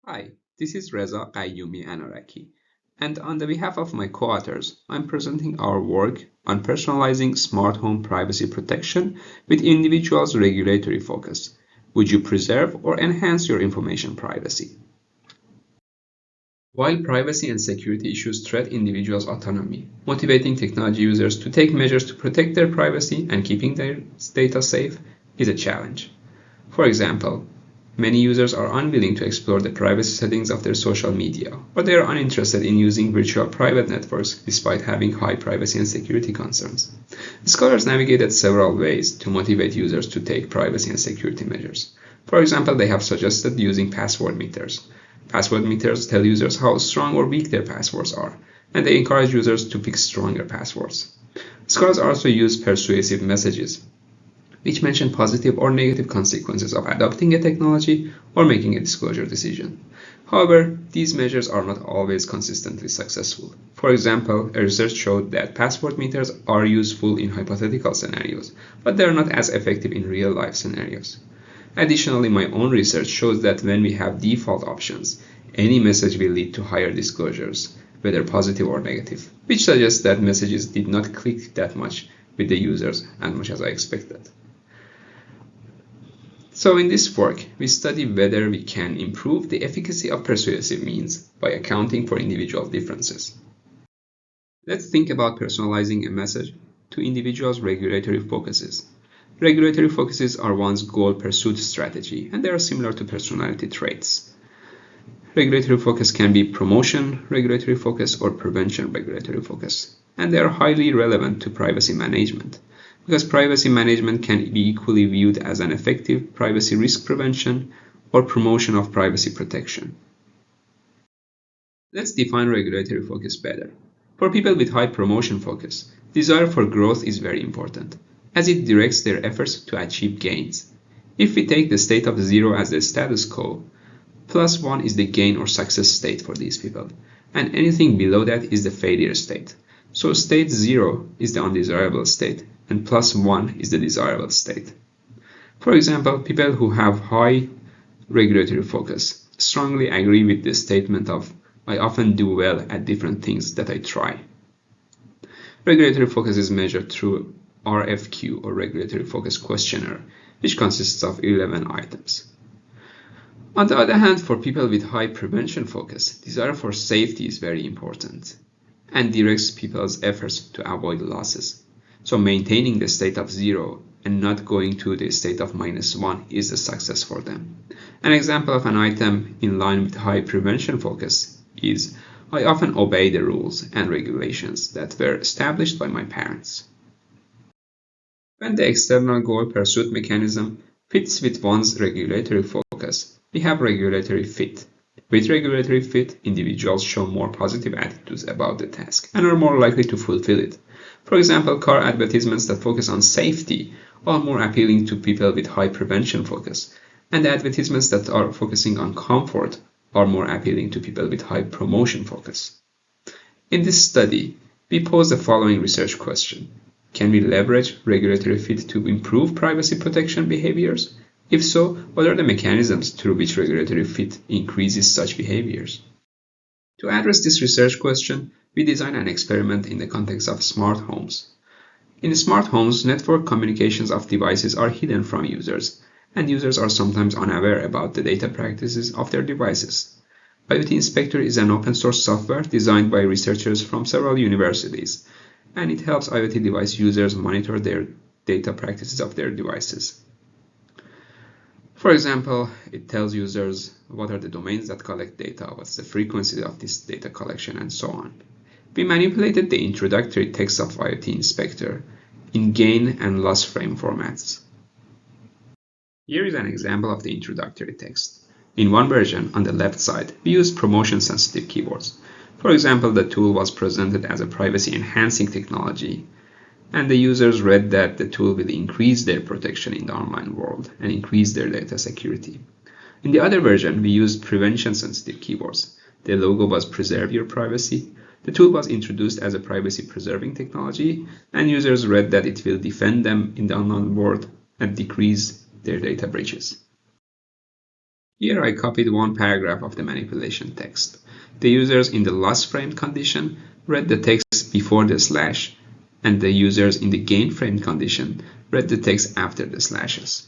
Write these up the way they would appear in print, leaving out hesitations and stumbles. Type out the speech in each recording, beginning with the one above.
Hi, this is Reza, Ghaiumy, Anaraky, and on the behalf of my co-authors, I'm presenting our work on personalizing smart home privacy protection with individuals' regulatory focus. Would you preserve or enhance your information privacy? While privacy and security issues threat individuals' autonomy, motivating technology users to take measures to protect their privacy and keeping their data safe is a challenge. For example, many users are unwilling to explore the privacy settings of their social media, or they are uninterested in using virtual private networks despite having high privacy and security concerns. Scholars navigated several ways to motivate users to take privacy and security measures. For example, they have suggested using password meters. Password meters tell users how strong or weak their passwords are, and they encourage users to pick stronger passwords. Scholars also use persuasive messages, which mention positive or negative consequences of adopting a technology or making a disclosure decision. However, these measures are not always consistently successful. For example, a research showed that password meters are useful in hypothetical scenarios, but they are not as effective in real-life scenarios. Additionally, my own research shows that when we have default options, any message will lead to higher disclosures, whether positive or negative, which suggests that messages did not click that much with the users as much as I expected. So in this work, we study whether we can improve the efficacy of persuasive means by accounting for individual differences. Let's think about personalizing a message to individuals' regulatory focuses. Regulatory focuses are one's goal pursuit strategy, and they are similar to personality traits. Regulatory focus can be promotion regulatory focus or prevention regulatory focus, and they are highly relevant to privacy management, because privacy management can be equally viewed as an effective privacy risk prevention or promotion of privacy protection. Let's define regulatory focus better. For people with high promotion focus, desire for growth is very important, as it directs their efforts to achieve gains. If we take the state of 0 as the status quo, +1 is the gain or success state for these people, and anything below that is the failure state. So state 0 is the undesirable state, and +1 is the desirable state. For example, people who have high regulatory focus strongly agree with the statement of, "I often do well at different things that I try." Regulatory focus is measured through RFQ, or Regulatory Focus Questionnaire, which consists of 11 items. On the other hand, for people with high prevention focus, desire for safety is very important and directs people's efforts to avoid losses. So maintaining the state of 0 and not going to the state of -1 is a success for them. An example of an item in line with high prevention focus is, "I often obey the rules and regulations that were established by my parents." When the external goal pursuit mechanism fits with one's regulatory focus, we have regulatory fit. With regulatory fit, individuals show more positive attitudes about the task and are more likely to fulfill it. For example, car advertisements that focus on safety are more appealing to people with high prevention focus, and advertisements that are focusing on comfort are more appealing to people with high promotion focus. In this study, we pose the following research question. Can we leverage regulatory fit to improve privacy protection behaviors? If so, what are the mechanisms through which regulatory fit increases such behaviors? To address this research question, we designed an experiment in the context of smart homes. In smart homes, network communications of devices are hidden from users, and users are sometimes unaware about the data practices of their devices. IoT Inspector is an open-source software designed by researchers from several universities, and it helps IoT device users monitor their data practices of their devices. For example, it tells users what are the domains that collect data, what's the frequency of this data collection, and so on. We manipulated the introductory text of IoT Inspector in gain and loss frame formats. Here is an example of the introductory text. In one version, on the left side, we used promotion-sensitive keywords. For example, the tool was presented as a privacy-enhancing technology, and the users read that the tool will increase their protection in the online world and increase their data security. In the other version, we used prevention-sensitive keywords. The logo was "Preserve Your Privacy." The tool was introduced as a privacy-preserving technology, and users read that it will defend them in the online world and decrease their data breaches. Here I copied one paragraph of the manipulation text. The users in the loss framed condition read the text before the slash, and the users in the gain framed condition read the text after the slashes.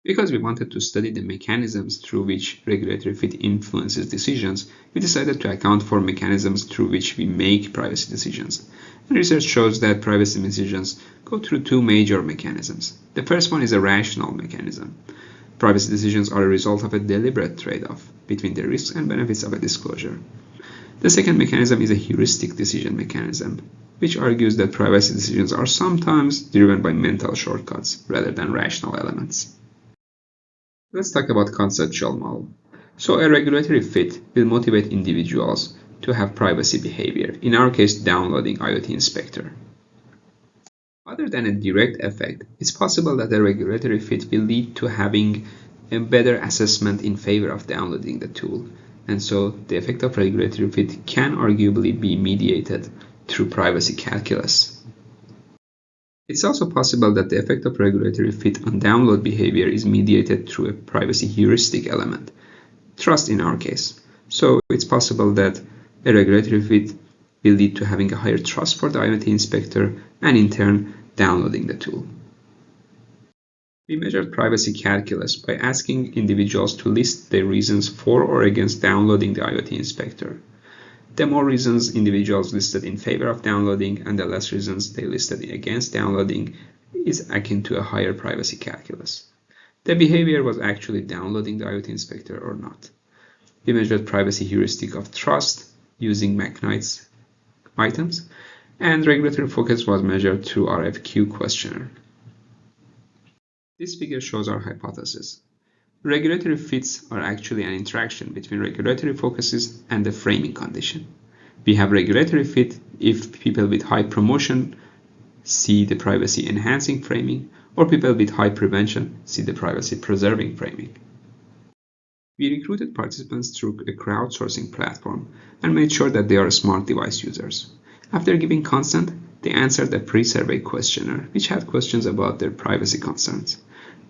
Because we wanted to study the mechanisms through which regulatory fit influences decisions, we decided to account for mechanisms through which we make privacy decisions. And research shows that privacy decisions go through two major mechanisms. The first one is a rational mechanism. Privacy decisions are a result of a deliberate trade-off between the risks and benefits of a disclosure. The second mechanism is a heuristic decision mechanism, which argues that privacy decisions are sometimes driven by mental shortcuts rather than rational elements. Let's talk about conceptual model. So a regulatory fit will motivate individuals to have privacy behavior, in our case downloading IoT Inspector. Other than a direct effect, it's possible that a regulatory fit will lead to having a better assessment in favor of downloading the tool, and so the effect of regulatory fit can arguably be mediated through privacy calculus. It's also possible that the effect of regulatory fit on download behavior is mediated through a privacy heuristic element, trust in our case. So it's possible that a regulatory fit will lead to having a higher trust for the IoT Inspector and in turn downloading the tool. We measured privacy calculus by asking individuals to list their reasons for or against downloading the IoT Inspector. The more reasons individuals listed in favor of downloading and the less reasons they listed against downloading is akin to a higher privacy calculus. The behavior was actually downloading the IoT Inspector or not. We measured privacy heuristic of trust using McKnight's items, and regulatory focus was measured through RFQ questionnaire. This figure shows our hypothesis. Regulatory fits are actually an interaction between regulatory focuses and the framing condition. We have regulatory fit if people with high promotion see the privacy enhancing framing, or people with high prevention see the privacy preserving framing. We recruited participants through a crowdsourcing platform and made sure that they are smart device users. After giving consent, they answered a pre-survey questionnaire, which had questions about their privacy concerns.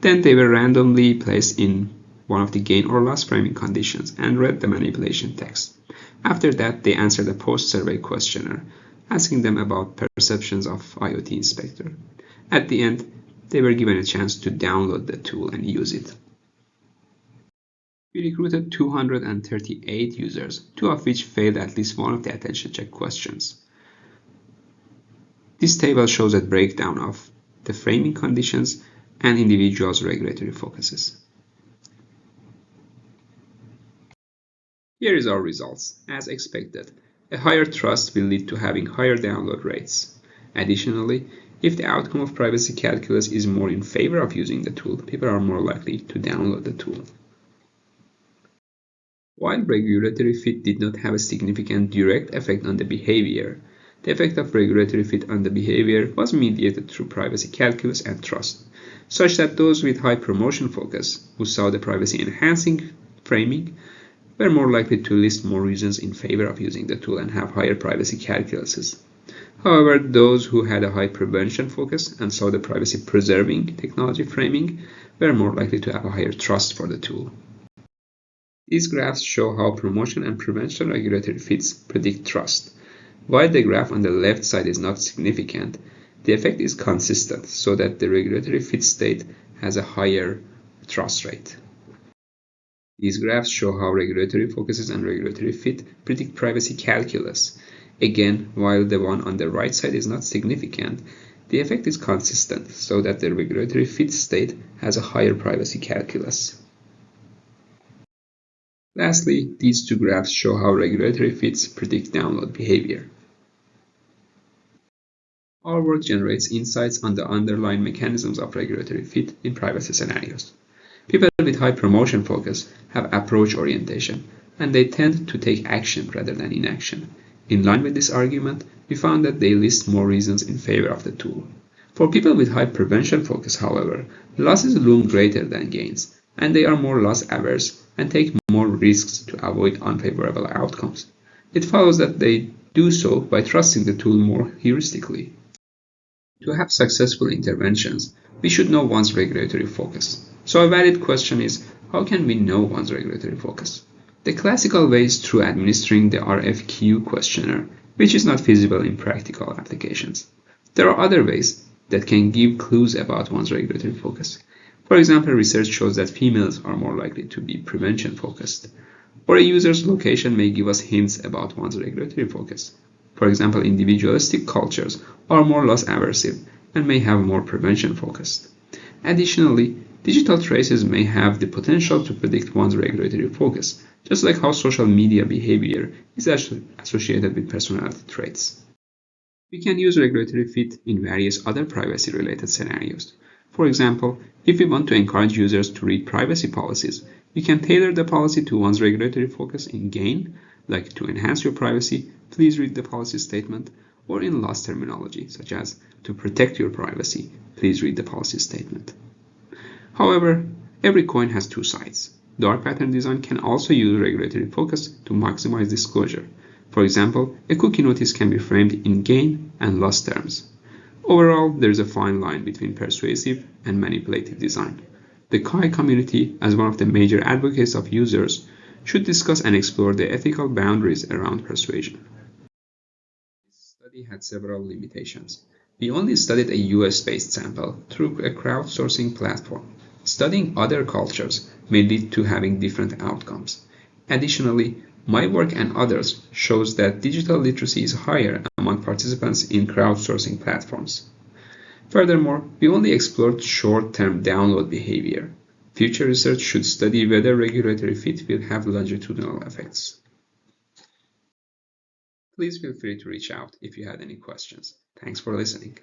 Then they were randomly placed in one of the gain or loss framing conditions and read the manipulation text. After that, they answered a post-survey questionnaire, asking them about perceptions of IoT Inspector. At the end, they were given a chance to download the tool and use it. We recruited 238 users, 2 of which failed at least one of the attention check questions. This table shows a breakdown of the framing conditions and individuals' regulatory focuses. Here is our results. As expected, a higher trust will lead to having higher download rates. Additionally, if the outcome of privacy calculus is more in favor of using the tool, people are more likely to download the tool. While regulatory fit did not have a significant direct effect on the behavior, the effect of regulatory fit on the behavior was mediated through privacy calculus and trust, such that those with high promotion focus, who saw the privacy enhancing framing, were more likely to list more reasons in favor of using the tool and have higher privacy calculuses. However, those who had a high prevention focus and saw the privacy preserving technology framing were more likely to have a higher trust for the tool. These graphs show how promotion and prevention regulatory fits predict trust. While the graph on the left side is not significant, the effect is consistent so that the regulatory fit state has a higher trust rate. These graphs show how regulatory focuses and regulatory fit predict privacy calculus. Again, while the one on the right side is not significant, the effect is consistent so that the regulatory fit state has a higher privacy calculus. Lastly, these two graphs show how regulatory fits predict download behavior. Our work generates insights on the underlying mechanisms of regulatory fit in privacy scenarios. People with high promotion focus have approach orientation, and they tend to take action rather than inaction. In line with this argument, we found that they list more reasons in favor of the tool. For people with high prevention focus, however, losses loom greater than gains, and they are more loss averse and take more risks to avoid unfavorable outcomes. It follows that they do so by trusting the tool more heuristically. To have successful interventions, we should know one's regulatory focus. So a valid question is, how can we know one's regulatory focus? The classical way is through administering the RFQ questionnaire, which is not feasible in practical applications. There are other ways that can give clues about one's regulatory focus. For example, research shows that females are more likely to be prevention focused, or a user's location may give us hints about one's regulatory focus. For example, individualistic cultures are more loss aversive and may have more prevention focused. Additionally, digital traces may have the potential to predict one's regulatory focus, just like how social media behavior is associated with personality traits. We can use regulatory fit in various other privacy-related scenarios. For example, if we want to encourage users to read privacy policies, we can tailor the policy to one's regulatory focus in gain, like to enhance your privacy, please read the policy statement, or in loss terminology, such as to protect your privacy, please read the policy statement. However, every coin has two sides. Dark pattern design can also use regulatory focus to maximize disclosure. For example, a cookie notice can be framed in gain and loss terms. Overall, there is a fine line between persuasive and manipulative design. The Kaileigh community, as one of the major advocates of users, should discuss and explore the ethical boundaries around persuasion. This study had several limitations. We only studied a US-based sample through a crowdsourcing platform. Studying other cultures may lead to having different outcomes. Additionally, my work and others shows that digital literacy is higher among participants in crowdsourcing platforms. Furthermore, we only explored short-term download behavior. Future research should study whether regulatory fit will have longitudinal effects. Please feel free to reach out if you had any questions. Thanks for listening.